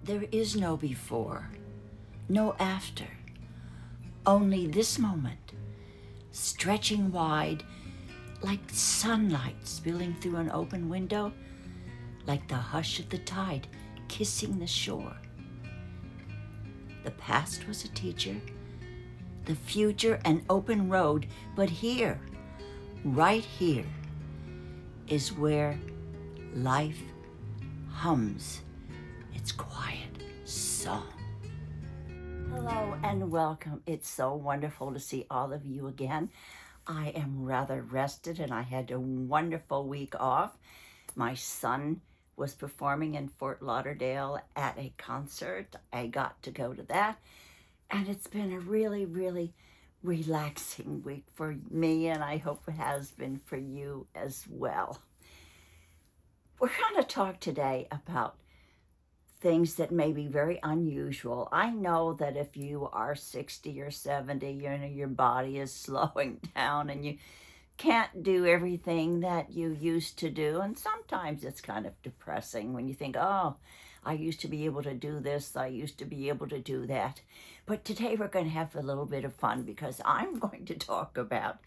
There is no before, no after, only this moment, stretching wide like sunlight spilling through an open window, like the hush of the tide kissing the shore. The past was a teacher, the future an open road, but here, right here, is where life hums its quiet song. Hello and welcome. It's so wonderful to see all of you again. I am rather rested and I had a wonderful week off. My son was performing in Fort Lauderdale at a concert. I got to go to that, and it's been a really, really relaxing week for me, and I hope it has been for you as well. We're going to talk today about things that may be very unusual. I know that if you are 60 or 70, your body is slowing down and you can't do everything that you used to do. And sometimes it's kind of depressing when you think, oh, I used to be able to do this, I used to be able to do that. But today we're going to have a little bit of fun because I'm going to talk about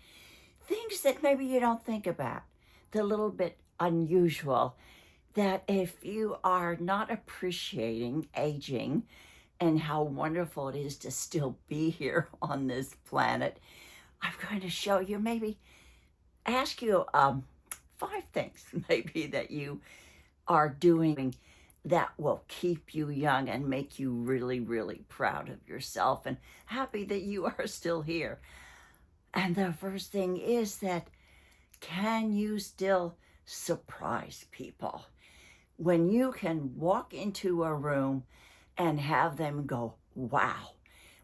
things that maybe you don't think about, the little bit unusual, that if you are not appreciating aging and how wonderful it is to still be here on this planet, I'm going to show you, maybe ask you 5 things maybe that you are doing that will keep you young and make you really, really proud of yourself and happy that you are still here. And the first thing is that, can you still surprise people? When you can walk into a room and have them go, wow,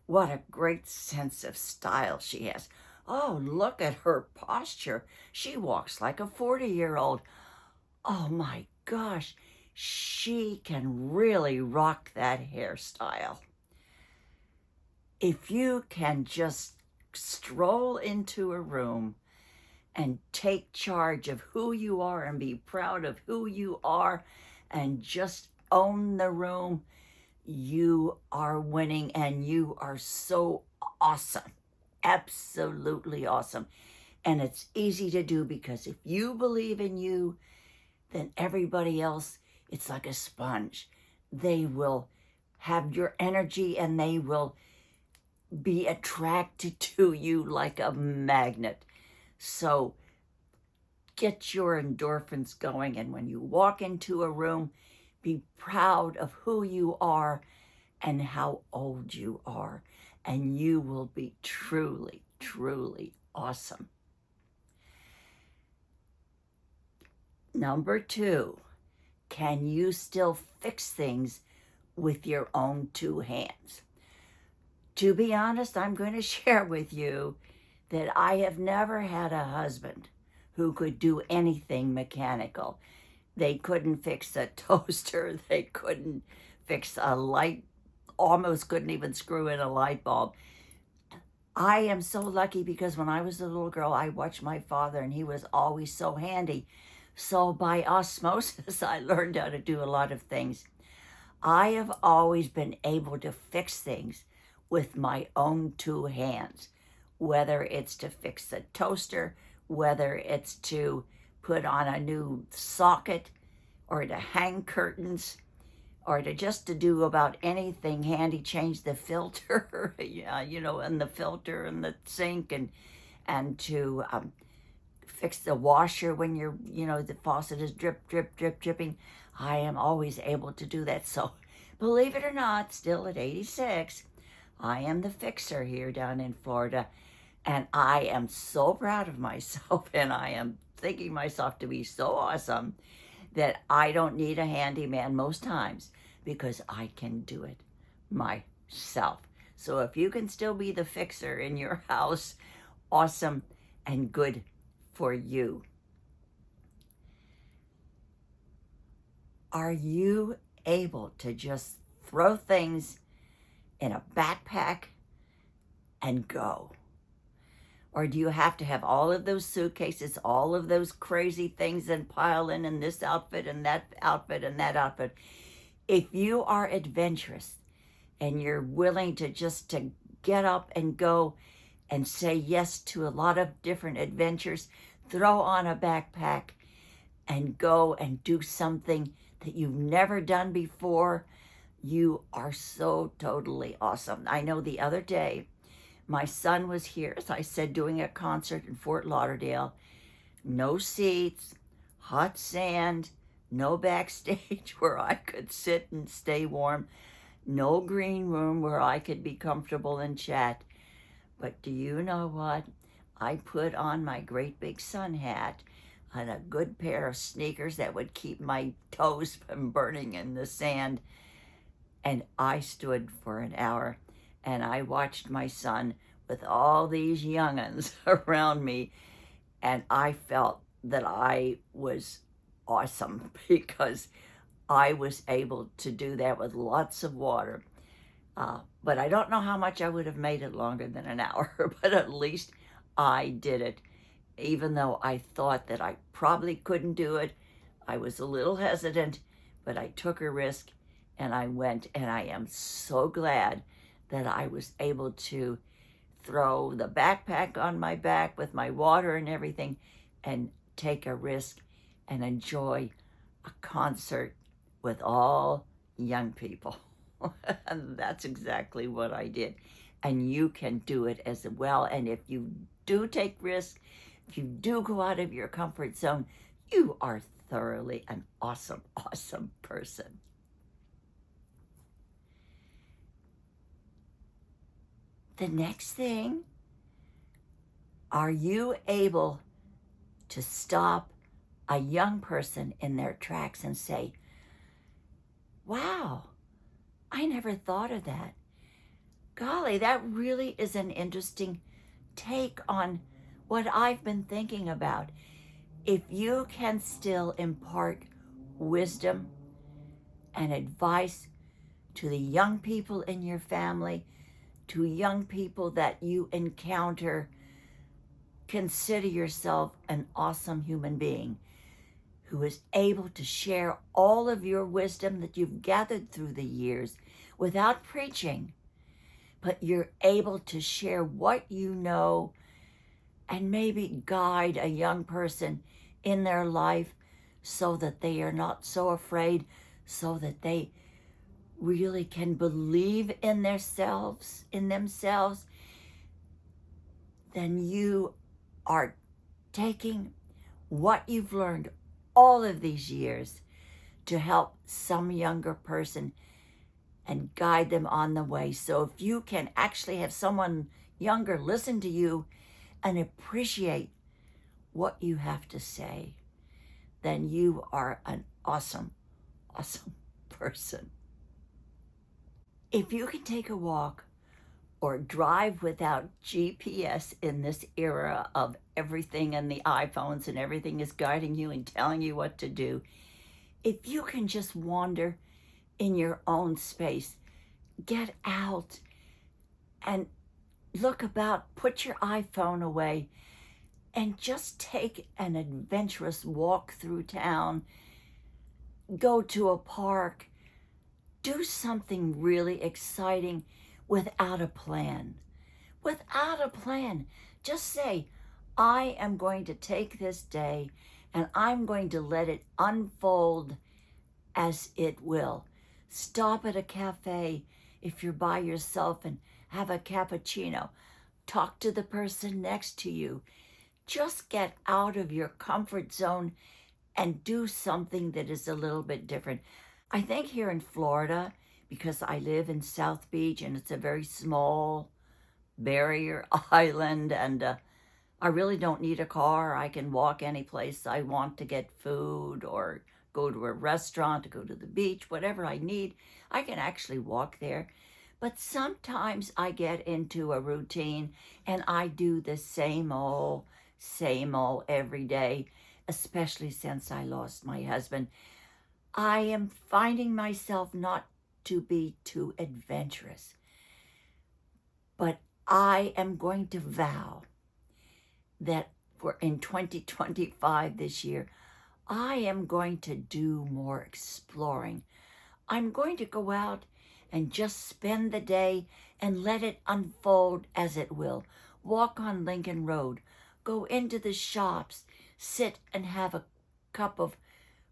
what a great sense of style she has. Oh, look at her posture. She walks like a 40-year-old. Oh my gosh, she can really rock that hairstyle. If you can just stroll into a room and take charge of who you are and be proud of who you are and just own the room, you are winning and you are so awesome. Absolutely awesome. And it's easy to do because if you believe in you, then everybody else, it's like a sponge. They will have your energy and they will be attracted to you like a magnet. So get your endorphins going, and when you walk into a room, be proud of who you are and how old you are, and you will be truly, truly awesome. Number 2, can you still fix things with your own 2 hands? To be honest, I'm going to share with you that I have never had a husband who could do anything mechanical. They couldn't fix a toaster, they couldn't fix a light, almost couldn't even screw in a light bulb. I am so lucky because when I was a little girl, I watched my father and he was always so handy. So by osmosis, I learned how to do a lot of things. I have always been able to fix things with my own 2 hands, whether it's to fix a toaster, whether it's to put on a new socket or to hang curtains or to do about anything handy, change the filter, and the filter and the sink, and to fix the washer when the faucet is dripping. I am always able to do that. So believe it or not, still at 86, I am the fixer here down in Florida. And I am so proud of myself, and I am thinking myself to be so awesome that I don't need a handyman most times because I can do it myself. So if you can still be the fixer in your house, awesome and good for you. Are you able to just throw things in a backpack and go? Or do you have to have all of those suitcases, all of those crazy things and pile in this outfit and that outfit and that outfit? If you are adventurous and you're willing to just to get up and go and say yes to a lot of different adventures, throw on a backpack and go and do something that you've never done before, you are so totally awesome. I know the other day, my son was here, as I said, doing a concert in Fort Lauderdale. No seats, hot sand, no backstage where I could sit and stay warm, no green room where I could be comfortable and chat. But do you know what? I put on my great big sun hat and a good pair of sneakers that would keep my toes from burning in the sand. And I stood for an hour and I watched my son with all these young'uns around me. And I felt that I was awesome because I was able to do that with lots of water. But I don't know how much I would have made it longer than an hour, but at least I did it. Even though I thought that I probably couldn't do it, I was a little hesitant, but I took a risk and I went, and I am so glad that I was able to throw the backpack on my back with my water and everything and take a risk and enjoy a concert with all young people. And that's exactly what I did. And you can do it as well. And if you do take risks, if you do go out of your comfort zone, you are thoroughly an awesome, awesome person. The next thing, are you able to stop a young person in their tracks and say, wow, I never thought of that. Golly, that really is an interesting take on what I've been thinking about. If you can still impart wisdom and advice to the young people in your family, to young people that you encounter, consider yourself an awesome human being who is able to share all of your wisdom that you've gathered through the years without preaching, but you're able to share what you know and maybe guide a young person in their life so that they are not so afraid, so that they really can believe in themselves, then you are taking what you've learned all of these years to help some younger person and guide them on the way. So if you can actually have someone younger listen to you and appreciate what you have to say, then you are an awesome, awesome person. If you can take a walk or drive without GPS in this era of everything and the iPhones and everything is guiding you and telling you what to do, if you can just wander in your own space, get out and look about, put your iPhone away, and just take an adventurous walk through town, go to a park, do something really exciting without a plan. Without a plan, just say, I am going to take this day and I'm going to let it unfold as it will. Stop at a cafe if you're by yourself and have a cappuccino. Talk to the person next to you. Just get out of your comfort zone and do something that is a little bit different. I think here in Florida, because I live in South Beach and it's a very small barrier island, and I really don't need a car. I can walk any place I want to get food or go to a restaurant, to go to the beach, whatever I need. I can actually walk there. But sometimes I get into a routine and I do the same old every day, especially since I lost my husband. I am finding myself not to be too adventurous, but I am going to vow that for in 2025 this year, I am going to do more exploring. I'm going to go out and just spend the day and let it unfold as it will. Walk on Lincoln Road, go into the shops, sit and have a cup of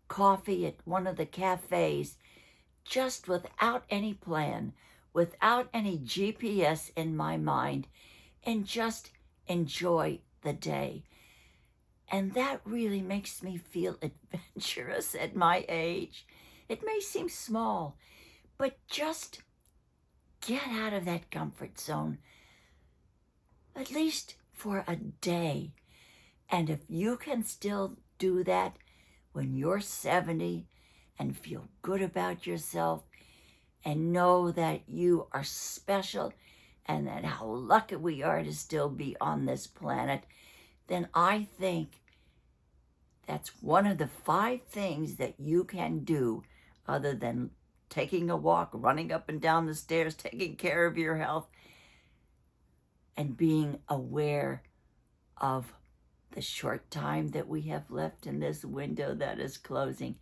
coffee at one of the cafes, just without any plan, without any GPS in my mind, and just enjoy the day. And that really makes me feel adventurous at my age. It may seem small, but just get out of that comfort zone, at least for a day. And if you can still do that when you're 70 and feel good about yourself and know that you are special and that how lucky we are to still be on this planet, then I think that's one of the 5 things that you can do other than taking a walk, running up and down the stairs, taking care of your health, and being aware of the short time that we have left in this window that is closing.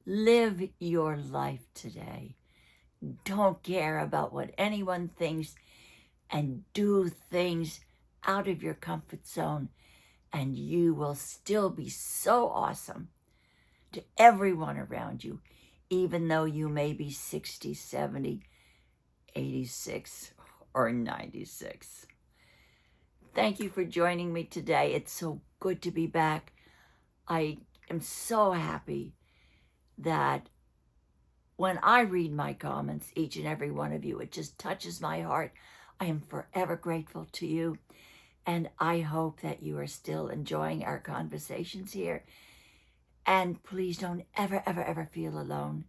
Live your life today. Don't care about what anyone thinks, and do things out of your comfort zone, and you will still be so awesome to everyone around you, even though you may be 60, 70, 86, or 96. Thank you for joining me today. It's so good to be back. I am so happy that when I read my comments, each and every one of you, it just touches my heart. I am forever grateful to you, and I hope that you are still enjoying our conversations here. And please don't ever, ever, ever feel alone,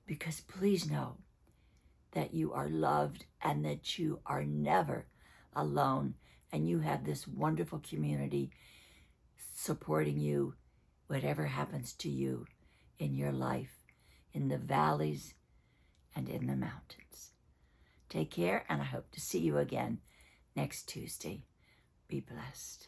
because please know that you are loved and that you are never alone, and you have this wonderful community supporting you, whatever happens to you in your life, in the valleys and in the mountains. Take care, and I hope to see you again next Tuesday. Be blessed.